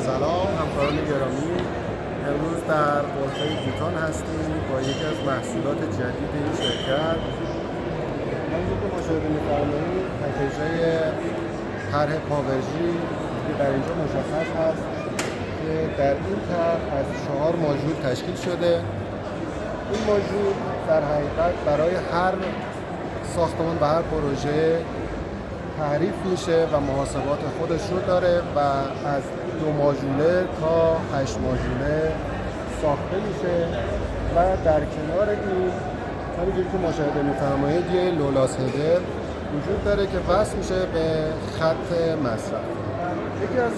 سلام همکاران گرامی، امروز در غرفه بوتان هستیم با یکی از محصولات جدید این شرکت. همونجور که مشاهده می‌فرمایید پکیج‌های طرح پاورژی که در اینجا مشخص هست که در این طرح از 4 ماژول تشکیل شده. این ماژول در حقیقت برای هر ساختمان و هر پروژه تعریف میشه و محاسبات خودش رو داره و از 2 ماژوله تا 8 ماژوله ساخته میشه و در کنار این همینجوری که مشاهده می‌فرمایید یه لولاس هدر وجود داره که وصل میشه به خط مصرف. یکی از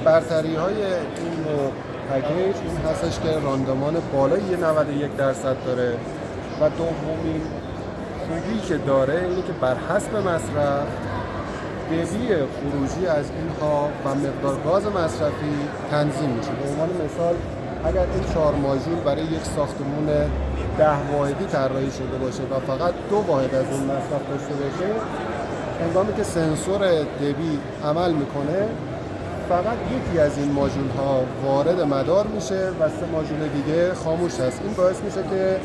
برتری‌های این پکیج این هستش که راندمان بالای 91% داره و دومین خوبی که داره اینه که بر حسب مصرف دبی خروجی از اینها و مقدار گاز مصرفی تنظیم میشه. به عنوان مثال اگر این 4 ماژول برای یک ساختمان 10 واحدی طراحی شده باشه و فقط 2 واحد از اون مصرف داشته باشه، هنگامی که سنسور دبی عمل میکنه فقط یکی از این ماژول ها وارد مدار میشه و 3 ماژول دیگه خاموش هست. این باعث میشه که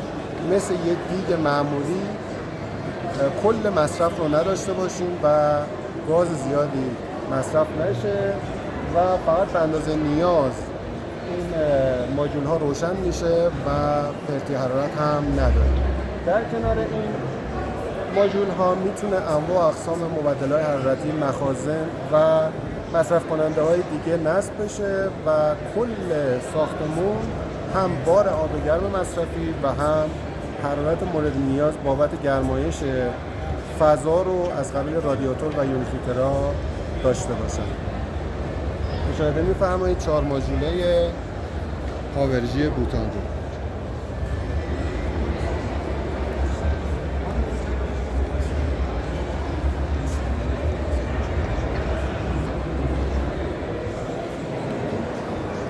مثل یک دیگ معمولی کل مصرف رو نداشته باشیم و گاز زیادی مصرف نشه و فقط به اندازه نیاز این ماژول ها روشن میشه و پرتی حرارت هم نداره. در کنار این ماژول ها میتونه انواع و اقسام مبدل‌های حرارتی مخازن و مصرف کننده های دیگه نصب بشه و کل ساختمون هم بار آب گرم مصرفی و هم حرارت مورد نیاز بابت گرمایش فضا رو از قبیل رادیاتور و یونیفیترها داشته باشن. مشاهده می‌فرمایید 4 ماژوله پاورژی بوتان رو.